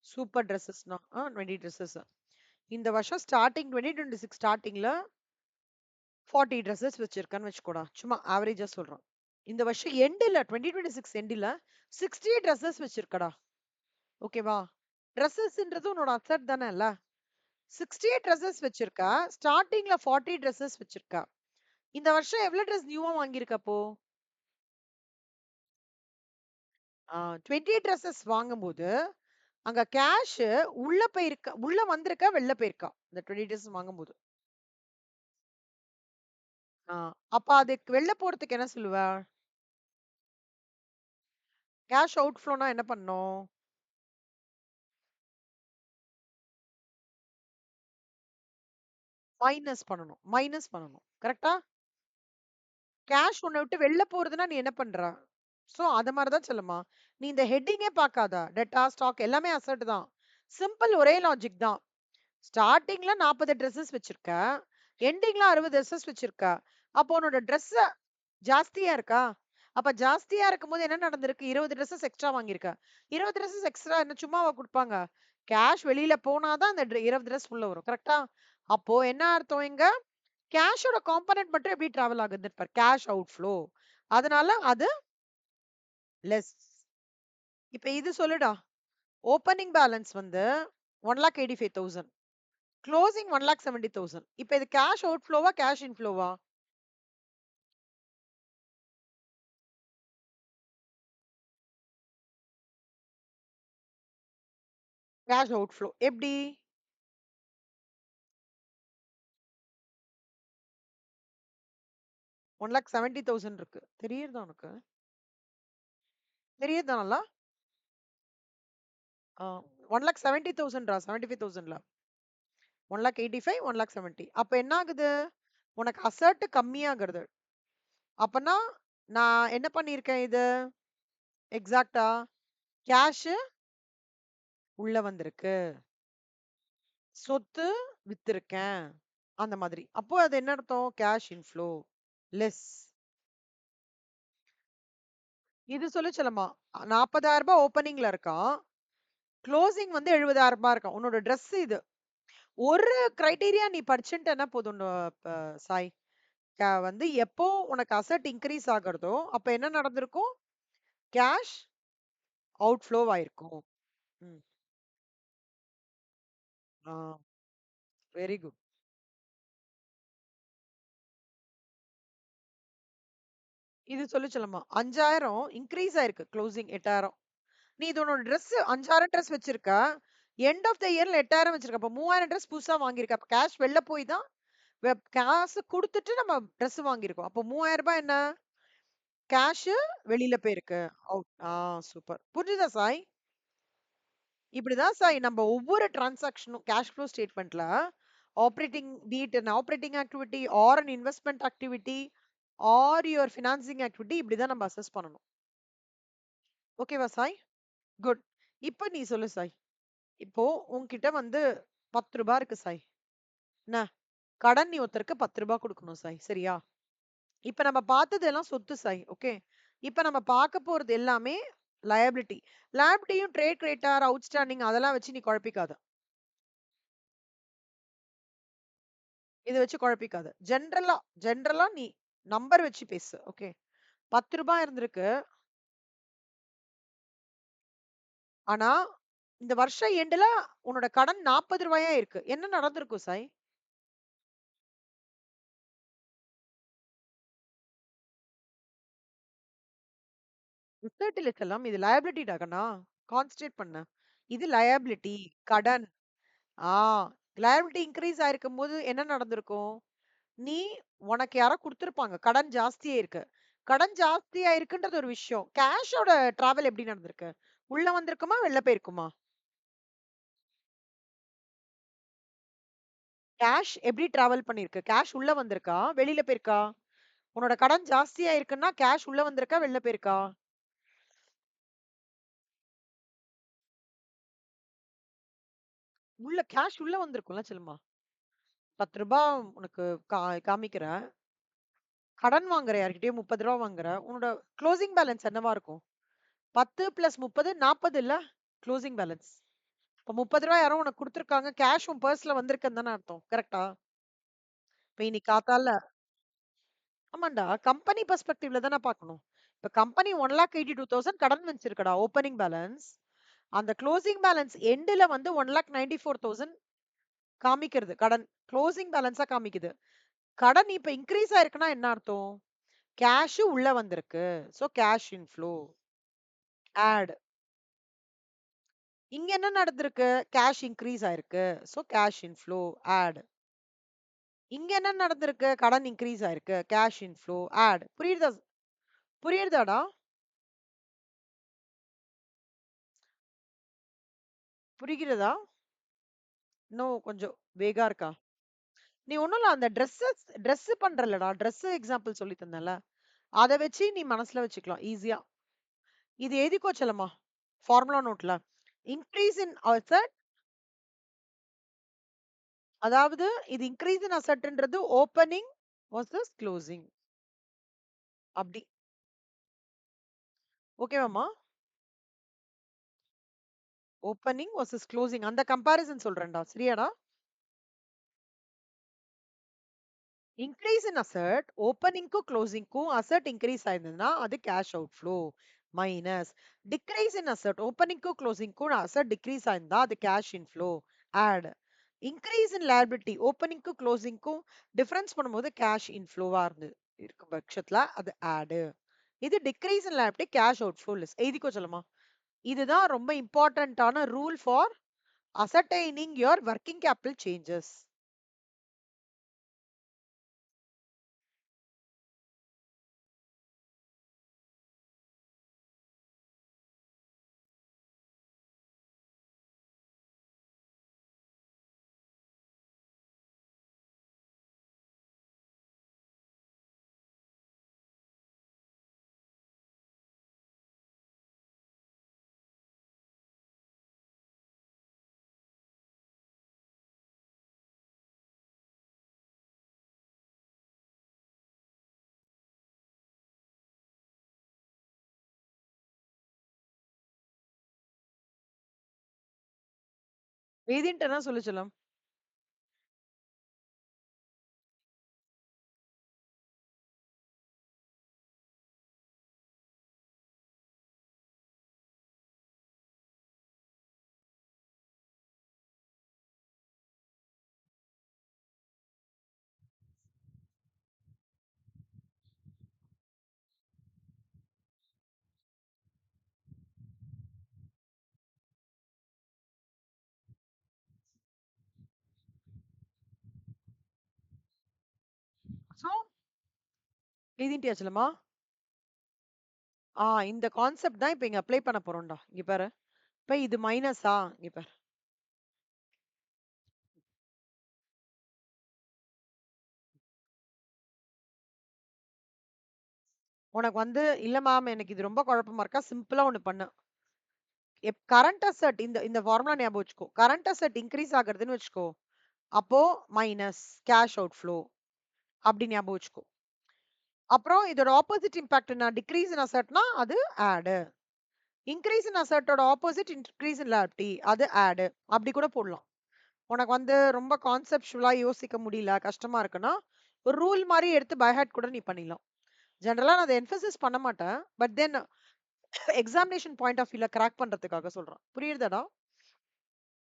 சூப்பர் ட்ரெஸ்ஸஸ்னா 20 ட்ரெஸ்ஸஸ். இந்த வருஷம் ஸ்டார்ட்டிங் 2026 ஸ்டார்ட்டிங்ல 40 ட்ரெஸ்ஸஸ் வச்சிருக்கேன்னு வச்சுக்கோடா. சும்மா ஆவரேஜா சொல்றேன். இந்த வருஷம் எண்டுல 2026 எண்டுல 60 ட்ரெஸ்ஸஸ் வச்சிருக்கடா. ஓகேவா? ட்ரெஸ்ஸஸ்ன்றது உன்னோட அசெட் தானே இல்ல? 60 ட்ரெஸ்ஸஸ் வச்சிருக்க. ஸ்டார்ட்டிங்ல 40 ட்ரெஸ்ஸஸ் வச்சிருக்க. இந்த வருஷம் எவ்வளவு ட்ரெஸ் நியூவா வாங்கியிருக்க அப்போ? 20 ட்ரெஸ்ஸஸ் வாங்கும்போது, அங்க கேஷ் உள்ள போயிருக்கா உள்ள வந்திருக்கா? வெளில போயிருக்கா? இந்த 20 ட்ரெஸ் வாங்கும்போது. ஆ அப்ப அதுக்கு வெளில போறதுக்கு என்ன சொல்லுவ? கேஷ் அவுட்ஃப்ளோனா என்ன பண்ணணும்? மைனஸ் பண்ணணும். மைனஸ் பண்ணணும். கரெக்ட்டா? கேஷ் உன்ன விட்டு வெளில போறதுன்னா நீ என்ன பண்ற? சோ, அத மாரி தான் செல்லுமா. நீ இந்த ஹெட்டிங்கே பார்க்காத. டேட்டா, ஸ்டாக் எல்லாமே அசெட் தான். சிம்பிள் ஒரே லாஜிக் தான். ஸ்டார்ட்டிங்ல 40 ட்ரெஸ்ஸஸ் வச்சிருக்க. எண்டிங்ல 60 ட்ரெஸ்ஸஸ் வச்சிருக்க. அப்போ உன்னோட ட்ரெஸ் ஜாஸ்தியா இருக்கா? அப்ப ஜாஸ்தியா இருக்கும்போது என்ன நடந்திருக்கு? 20 ட்ரெஸ்ஸஸ் எக்ஸ்ட்ரா வாங்கியிருக்க. 20 ட்ரெஸ்ஸஸ் எக்ஸ்ட்ரா என்ன சும்மாவா குடுப்பாங்க? கேஷ் வெளியில போனா தான் அந்த 20 ட்ரெஸ் உள்ள வரும். கரெக்ட்டா? அப்போ என்ன அர்த்தம் இங்க? கேஷோட காம்போனன்ட் மட்டும் எப்படி டிராவல் ஆகுது பார். Cash outflow. அதனால அது லெஸ். இப்ப இது சொல்லுடா. ஓப்பனிங் பேலன்ஸ் வந்து 1,85,000. க்ளோசிங் 1,70,000. இப்ப இது கேஷ் அவுட்ஃப்ளோவா? கேஷ் இன்ஃப்ளோவா? Cash outflow. எப்படி? 1,70,000 இருக்கு. தெரியுதா உனக்கு? தெரியுதா நல்லா? ஆ 1,70,000 டா. 75,000 இல்ல. 1,85,000 1,70,000. அப்ப என்ன ஆகுது? உனக்கு அசர்ட் கம்மியாகுறது. அப்பன்னா நான் என்ன பண்ணியிருக்கேன் இது? எக்ஸாக்ட்டா கேஷ் உள்ள வந்திருக்கு. சொத்து வித்திருக்கேன். அந்த மாதிரி. அப்போ அது என்ன அர்த்தம்? Cash inflow. லெஸ். இது சொல்லு செல்லம்மா. ரூ. 40,000 ஓப்பனிங்ல இருக்காம். க்ளோசிங் வந்து ரூ. 70,000 இருக்காம். உன்னோட ட்ரெஸ் இது. ஒரு கிரைட்டீரியா நீ படிச்சுன்ட்டேன்னா போதும் சாய். வந்து எப்போ உனக்கு அசெட் இன்கிரீஸ் ஆகுறதோ, அப்ப என்ன நடந்திருக்கும்? கேஷ் அவுட்ஃப்ளோ ஆயிருக்கும். ம். ஆ வெரி குட். இது சொல்லு செல்லம்மா. 5,000 இன்கிரீஸ் ஆயிருக்கு. க்ளோசிங் 8,000. நீ இது உன்னோட ட்ரெஸ் 5,000 ட்ரெஸ் வச்சிருக்க. எண்ட் ஆஃப் த இயர்ல 8,000 வச்சிருக்க. அப்ப 3,000 ட்ரெஸ் புதுசா வாங்கியிருக்க. அப்ப கேஷ் வெளில போய் தான் காசு குடுத்துட்டு நம்ம ட்ரெஸ் வாங்கியிருக்கோம். அப்போ ரூ. 3,000 என்ன? கேஷ் வெளியில போயிருக்கு. அவுட். சூப்பர். புரிஞ்சுதா சாய்? இப்படிதான் சாய் நம்ம ஒவ்வொரு டிரான்சாக்ஷனும் கேஷ் ஃப்ளோ ஸ்டேட்மெண்ட்ல operating be it an operating activity or an investment activity or your financing activity இப்படிதான் நம்ம அசஸ் பண்ணணும். ஓகேவா சாய்? குட். இப்போ நீ சொல்லு சாய். இப்போ உன்கிட்ட வந்து ரூ. 10 இருக்கு சாய். என்ன? கடன் நீ ஒருத்தருக்கு ரூ. 10 குடுக்கணும் சாய். சரியா? இப்ப நம்ம பார்த்தது எல்லாம் சொத்து சாய். ஓகே. இப்ப நம்ம பார்க்க போறது எல்லாமே லயபிலிட்டி. லயபிலிட்டியும் ட்ரேட் கிரெடிட்டார், அவுட்ஸ்டாண்டிங் அதெல்லாம் வச்சு நீ குழப்பிக்காத. இத வச்சு குழப்பிக்காத. ஜெனரலா நீ நம்பர் வச்சு பேசு. ஓகே. ரூ. 10 இருந்திருக்கு. ஆனா, இந்த வருஷம் எண்டுல உன்னோட கடன் ரூ. 40 இருக்கு. என்ன நடந்திருக்கும் சாய்? அசெட் இல்ல செல்லம். இது லயபிலிட்டிடா கண்ணா. கான்சன்ட்ரேட் பண்ணு. இது லயபிலிட்டி. கடன். ஆ லயபிலிட்டி இன்கிரீஸ் ஆயிருக்கும்போது என்ன நடந்திருக்கும்? நீ உனக்கு யாரோ குடுத்துருப்பாங்க. கடன் ஜாஸ்தியா இருக்கு. கடன் ஜாஸ்தியா இருக்குன்றது ஒரு விஷயம். கேஷோட டிராவல் எப்படி நடந்திருக்கு? உள்ள வந்திருக்குமா? வெளில போயிருக்குமா? கேஷ் எப்படி டிராவல் பண்ணிருக்கு? கேஷ் உள்ள வந்திருக்கா? வெளில போயிருக்கா? உன்னோட கடன் ஜாஸ்தியா இருக்குன்னா, கேஷ் உள்ள வந்திருக்கா? வெளில போயிருக்கா? உள்ள கேஷ் உள்ள வந்திருக்கும்ல செல்லுமா. ரூ. 10 உனக்கு காமிக்கிறேன். கடன் வாங்குற யார்கிட்டயோ ரூ. 30 வாங்குற. உன்னோட குளோசிங் பேலன்ஸ் என்னவா இருக்கும்? 10 பிளஸ் 30 40 இல்ல? Closing balance. இப்ப ரூ. 30 யாரோ உனக்கு குடுத்துருக்காங்க. கேஷ் உன் பர்ஸ்ல வந்திருக்குன்னு தானே அர்த்தம். கரெக்ட்டா? இப்ப இன்னைக்கு காத்தால ஆமாண்டா. கம்பெனி பெர்ஸ்பெக்டிவ்ல தான பார்க்கணும். இப்ப கம்பெனி 1,82,000 கடன் வச்சிருக்குடா ஓப்பனிங் பேலன்ஸ். அந்த குளோசிங் பேலன்ஸ் எண்டுல வந்து 1,94,000 காமிக்கிறது கடன். குளோசிங் பேலன்ஸா காமிக்குது. கடன் இப்ப இன்கிரீஸ் ஆயிருக்குன்னா என்ன அர்த்தம்? கேஷ் உள்ள வந்திருக்கு. So cash inflow. ஆட். இங்க என்ன நடந்திருக்கு? கேஷ் இன்கிரீஸ் ஆயிருக்கு. So cash inflow. ஆட். இங்க என்ன நடந்திருக்கு? கடன் இன்கிரீஸ் ஆயிருக்கு. Cash inflow. ஆட். புரியுதாடா? புரிகிறதா? இன்னும் கொஞ்சம் வேகா இருக்கா? நீ ஒண்ணும் இல்ல அந்த ட்ரெஸ் பண்றல்லடா. ட்ரெஸ் எக்ஸாம்பிள் சொல்லி தந்தேன்ல. அத வச்சு நீ மனசுல வச்சுக்கலாம் ஈஸியா. இது எழுதிக்கோ செல்லம்மா. ஃபார்முலா நோட்ல. இன்கிரீஸ் இன் அசெட் அதாவது இது இன்கிரீஸ் இன் அசெட்ன்றது ஓப்பனிங் வெர்சஸ் க்ளோசிங். அப்படி. ஓகேவாம்மா? ஓப்பனிங் வெர்சஸ் க்ளோசிங் அந்த கம்பேரிசன் சொல்றேன்டா. சரியாடா? இன்க்ரீஸ் இன் அசெட் ஓப்பனிங்க்கும் க்ளோசிங்க்கும் அசெட் இன்க்ரீஸ் ஆயிருந்ததுன்னா அது cash outflow minus decrease in asset ஓப்பனிங்க்கும் க்ளோசிங்க்கும் அசெட் டிக்ரீஸ் ஆயிருந்தா அது cash inflow add increase in liability ஓப்பனிங்க்கும் க்ளோசிங்க்கும் டிஃபரன்ஸ் பண்ணும்போது கேஷ் இன்ஃப்ளோவா இருந்து இருக்கும் பட்சத்துல அது ஆடு இது decrease in liability cash outflow less எழுதிக்கோ சொல்லுமா இதுதான் ரொம்ப இம்பார்ட்டன்டான rule for ascertaining your working capital changes எழுதின்ட்டேன்னா சொல்லு செல்லம் சோ எழுதிட்டியா செல்லமா இந்த கான்செப்ட் தான் இப்ப இங்க அப்ளை பண்ண போறோம்டா இங்க பாரு இப்ப இது மைனஸா இங்க பாரு உனக்கு வந்து இல்ல மேம் எனக்கு இது ரொம்ப குழப்பமா இருக்கா சிம்பிளா ஒண்ணு பண்ணு கரண்ட் அசெட் இந்த இந்த ஃபார்முலா ஞாபகம் வச்சுக்கோ கரண்ட் அசெட் இன்க்ரீஸ் ஆகுறதுன்னு வச்சுக்கோ அப்போ மைனஸ் கேஷ் அவுட் ஃப்ளோ அப்படி ஞாபகம் வச்சுக்கோ அப்புறம் இதோட ஆப்போசிட் இம்பாக்ட் நான் டிக்ரீஸ் இன் அசெட்னா அது ஆடு இன்க்ரீஸ் இன் அசெட்டோட ஆப்போசிட் இன்க்ரீஸ் இன் லியாபிலிட்டி அது ஆடு அப்படி கூட போடலாம் உனக்கு வந்து ரொம்ப கான்செப்சுவலா யோசிக்க முடியல கஷ்டமா இருக்குன்னா ஒரு ரூல் மாதிரி எடுத்து பைஹார்ட் கூட நீ பண்ணிடலாம் ஜென்ரலா நான் அதை என்ஃபசிஸ் பண்ண மாட்டேன் but then examination point of வியூல கிராக் பண்றதுக்காக சொல்றேன் புரியுதாடா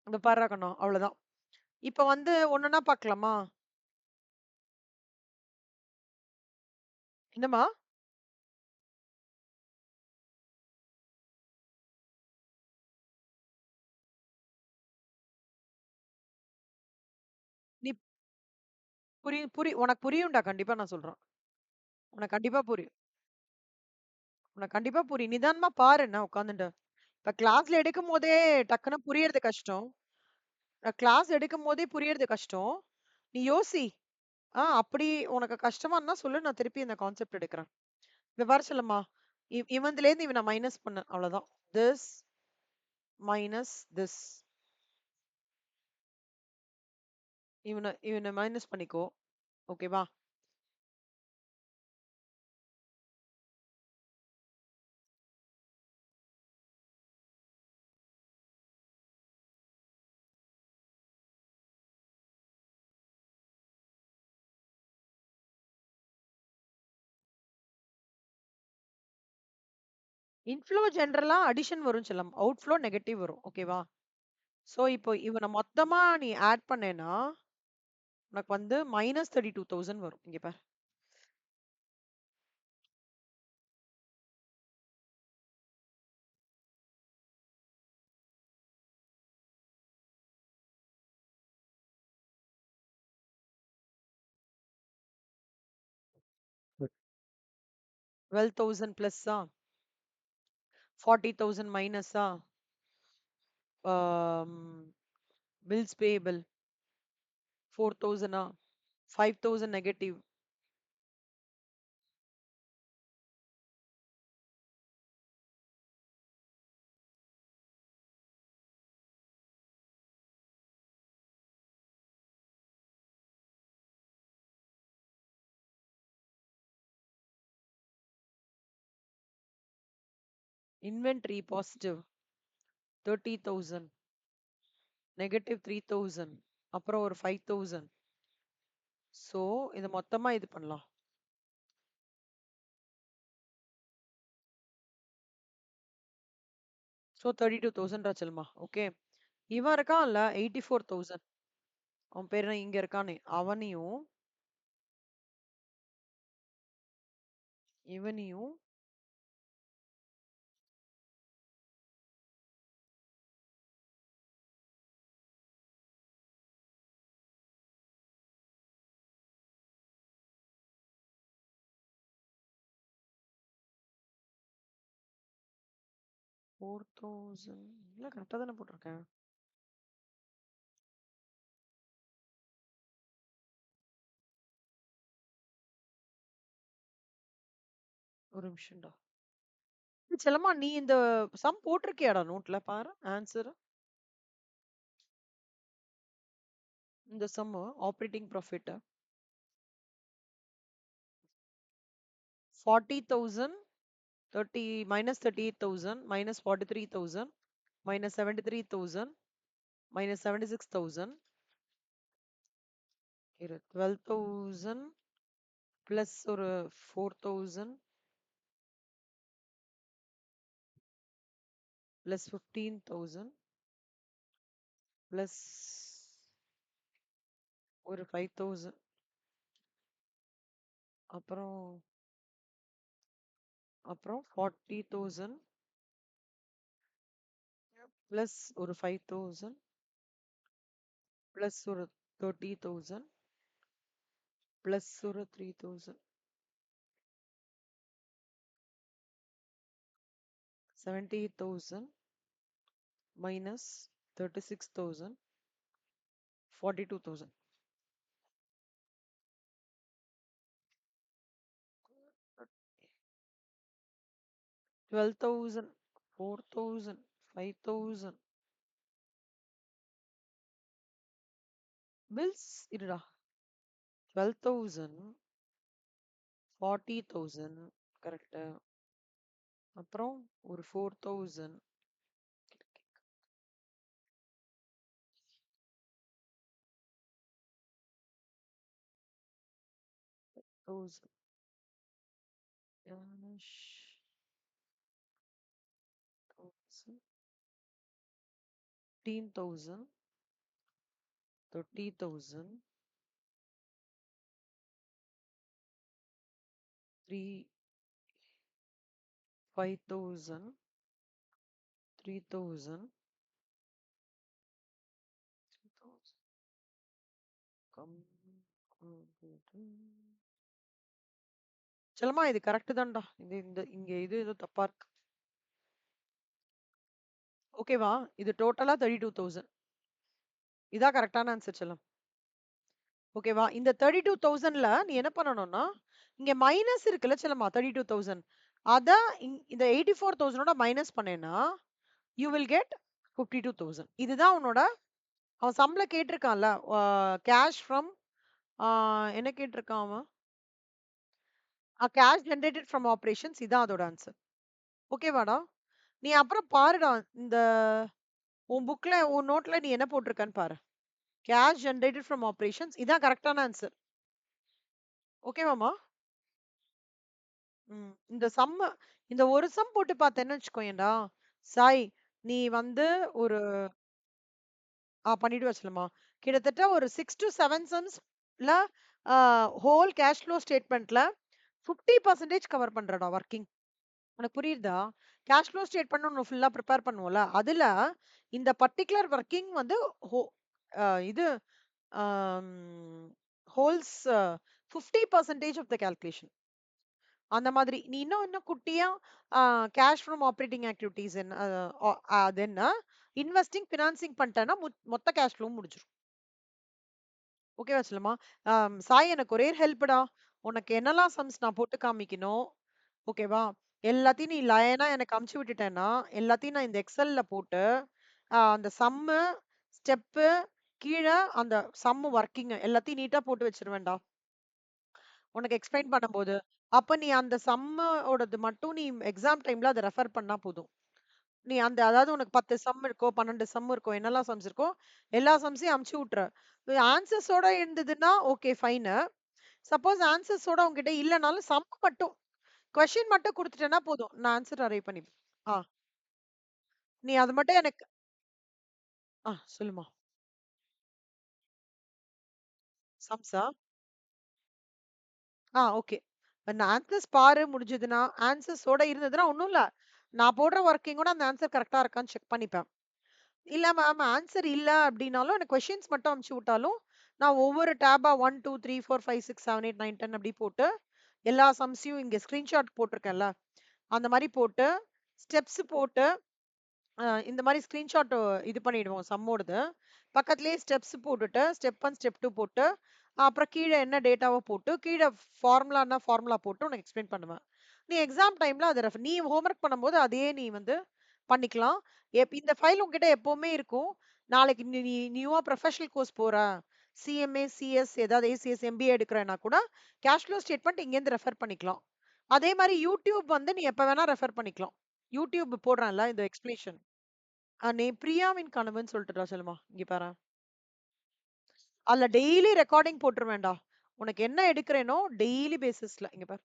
இந்த பாராக்கணும் அவ்வளவுதான் இப்ப வந்து ஒண்ணுன்னா பார்க்கலாமா என்னம்மா நீ உனக்கு புரியும்டா கண்டிப்பா நான் சொல்றேன் உனக்கு கண்டிப்பா புரியும் உனக்கு கண்டிப்பா புரியும் நிதானமா பாரு என்ன உட்காந்துட்டு இப்ப கிளாஸ்ல எடுக்கும் போதே டக்குன்னு புரியறது கஷ்டம் கிளாஸ் எடுக்கும் போதே புரியறது கஷ்டம் நீ யோசி அப்படி உனக்கு கஷ்டமா இருந்தா சொல்லு நான் திருப்பி இந்த கான்செப்ட் எடுக்கிறேன் இப்ப வர சொல்லுமா இவன்ல இருந்து இவனை மைனஸ் பண்ண அவ்வளவுதான் திஸ் மைனஸ் திஸ் இவனை இவனை மைனஸ் பண்ணிக்கோ ஓகேவா இன்ஃப்ளோ ஜென்ரலா அடிஷன் வரும் செல்லம் அவுட்ஃப்ளோ நெகட்டிவ் வரும் ஓகேவா சோ இப்போ இவனை மொத்தமா நீ ஆட் பண்ணேன்னா உனக்கு வந்து -32,000 வரும் இங்க பாரு ம். 12,000 பிளஸ்ஸா 40,000 மைனஸா bills payable 4,000 5,000 negative Inventory positive 30,000, negative 3,000, அப்புறம் ஒரு 5,000. ஸோ இது மொத்தமா இது பண்ணலாம். ஸோ 32,000 செல்மா. ஓகே, இவன் இருக்கான்ல 84,000, அவன் பேர் என்ன இங்க இருக்கானே, அவனையும் இவனையும் ஃபோர் தௌசண்ட் இல்லை, கரெக்டாக தானே போட்டிருக்கேன். ஒரு நிமிஷம்டா. செல்லம்மா, நீ இந்த சம் போட்டிருக்கியாடா நோட்ல? பாரு ஆன்சர். இந்த some operating profit 40,000, 30 minus 38,000 minus 43,000 minus 73,000 minus 76,000 12,000 plus ஒரு 4,000 plus 15,000 plus ஒரு 5,000 அப்புறம் அப்புறம் 40,000 plus ஒரு 5,000 plus ஒரு 30,000 plus ஒரு 3,000 78,000 minus 36,000 42,000. 12,000 4,000 5,000 bills இருடா. 12,000 40,000 கரெக்ட். அப்புறம் ஒரு 4,000 1000 15,000 30,000 5,000 3,000 செல்லம்மா, இது கரெக்ட் தான்டா. இந்த இந்த இங்க இது ஏதோ தப்பா இருக்கு. ஓகேவா? இது டோட்டலா 32,000. இதான் கரெக்டான ஆன்சர் செல்லம். ஓகேவா? இந்த 32,000ல நீ என்ன பண்ணணும்னா, இங்க மைனஸ் இருக்குல்ல செல்லம்மா 32,000, அத இந்த 84,000ஓட மைனஸ் பண்ணேன்னா யூ வில் கெட் 52,000. இதுதான் உன்னோட அவன் சம்பள கேட்டிருக்கான்ல, கேஷ் ஃப்ரம் என்ன கேட்டிருக்கான் அவன்? Cash generated from operations. இதான் அதோட ஆன்சர். ஓகேவாடா? நீ அப்புறம் பாருடா, இந்த உன் புக்ல உன் நோட்ல நீ என்ன போட்டிருக்கான்னு பாரு. கேஷ் ஜெனரேட்டட் ஃப்ரம் ஆபரேஷன்ஸ் இதான் கரெக்டான ஆன்சர். ஓகேவாமா? இந்த சம்ம இந்த ஒரு சம் போட்டு பார்த்தேன்னு வச்சுக்கோயேன்டா, சாய் நீ வந்து ஒரு பண்ணிட்டு வச்சலமா, கிட்டத்தட்ட ஒரு 6 to 7 சம்ஸ்ல ஹோல் கேஷ் ஃப்ளோ ஸ்டேட்மெண்ட்ல 50% கவர் பண்றடா ஒர்க்கிங். உனக்கு புரியுதா? கேஷ் ஃப்ளோ ஸ்டேட்மெண்ட் ஒன்று ஃபுல்லா ப்ரிப்பேர் பண்ணுவோம்ல, அதுல இந்த பர்டிகுலர் ஒர்க்கிங் வந்து இது ஹோல்ஸ் 50% ஆஃப் த கால்குலேஷன். அந்த மாதிரி நீ இன்னும் இன்னும் குட்டியா கேஷ் ஃப்ரம் ஆப்ரேட்டிங் ஆக்டிவிட்டீஸ் என்ன அது என்ன இன்வெஸ்டிங் ஃபினான்சிங் பண்ணிட்டேன்னா மொத்த கேஷ் ஃப்ளோ முடிஞ்சிடும். ஓகேவா சொல்லுமா? சாய், எனக்கு ஒரே ஹெல்ப்டா. உனக்கு என்னெல்லாம் சம்ஸ் நான் போட்டு காமிக்கணும், ஓகேவா? எல்லாத்தையும் நீ லைனா எனக்கு அமுச்சு விட்டுட்டேன்னா எல்லாத்தையும் நான் இந்த எக்ஸல்ல போட்டு அந்த சம்மு ஸ்டெப்பு கீழே அந்த சம்மு ஒர்க்கிங் எல்லாத்தையும் நீட்டா போட்டு வச்சிருவேன்டா உனக்கு எக்ஸ்பிளைன் பண்ணும்போது. அப்ப நீ அந்த சம்மோடது மட்டும் நீ எக்ஸாம் டைம்ல அத ரெஃபர் பண்ணா போதும். நீ அந்த அதாவது உனக்கு 10 சம் இருக்கோ, 12 சம் இருக்கோ, என்னெல்லாம் சம்ஸ் இருக்கோ, எல்லா சம்ஸையும் அனுப்பிச்சு விட்டுரு. ஆன்சர்ஸோட இருந்ததுன்னா ஓகே ஃபைனு. சப்போஸ் ஆன்சர்ஸோட உன்கிட்ட இல்லனாலும் சம் மட்டும் கொஸ்டின் மட்டும் குடுத்துட்டேன்னா போதும். நான் ஆன்சர் அரைவ் பண்ணிப்பேன். ஆ. நீ அது மட்டும் எனக்கு சொல்லுமா. சம்ஸா? ஓகே. அந்த ஆன்சர்ஸ் பாரு முடிஞ்சதுன்னா, ஆன்சர்ஸோட இருந்ததுன்னா ஒண்ணும் இல்ல. நான் போடுற ஒர்க்கிங்கோட அந்த ஆன்சர் கரெக்ட்டா இருக்கான்னு செக் பண்ணிப்பேன். இல்ல மேம் ஆன்சர் இல்ல அப்டின்னாலும் எனக்கு கொஸ்டின்ஸ் மட்டும் அனுப்பிச்சு விட்டாலும், நான் ஒவ்வொரு டேபா 1, 2, 3, 4, 5, 6, 7, 8, 9, 10 அப்டி போட்டு, எல்லா சம்ஸையும் இங்க ஸ்கிரீன்ஷாட் போட்டுருக்கேன்ல, அந்த மாரி போட்டு, ஸ்டெப்ஸ் போட்டு இந்த மாரி ஸ்கிரீன்ஷாட் இது பண்ணிடுவோம் சம்மோடது. பக்கத்திலேயே ஸ்டெப்ஸ் போட்டுட்டு, ஸ்டெப் 1, ஸ்டெப் 2 போட்டு, அப்புறம் கீழ என்ன டேட்டாவோ போட்டு, கீழ ஃபார்முலான்னா ஃபார்முலா போட்டு உனக்கு எக்ஸ்ப்ளைன் பண்ணுவேன். நீ எக்ஸாம் டைம்ல அத நீ ஹோம் ஒர்க் பண்ணும்போது அதையே நீ வந்து பண்ணிக்கலாம். இந்த ஃபைல் உன்கிட்ட எப்பவுமே இருக்கும். நாளைக்கு நீ நீ நியூவா ப்ரொஃபஷனல் கோர்ஸ் போற, சிஎம்ஏ, சிஎஸ் ஏதாவது ஏசிஎஸ், எம்பிஏ எடுக்கிறேன்னா கூட, கேஷ் ஃப்ளோ ஸ்டேட்மெண்ட் இங்கேருந்து ரெஃபர் பண்ணிக்கலாம். அதே மாரி யூடியூப் வந்து நீ எப்ப வேணா ரெஃபர் பண்ணிக்கலாம். யூடியூப் போடுறேன்ல இந்த எக்ஸ்பிளனேஷன். பிரியாவின் கனவுன்னு சொல்லிட்டுடா செல்லுமா. இங்க பாரேன். அதுல டெய்லி ரெக்கார்டிங் போட்டுருவேன்டா. உனக்கு என்ன எடுக்கிறேனோ டெய்லி பேசிஸ்ல. இங்க பாரு.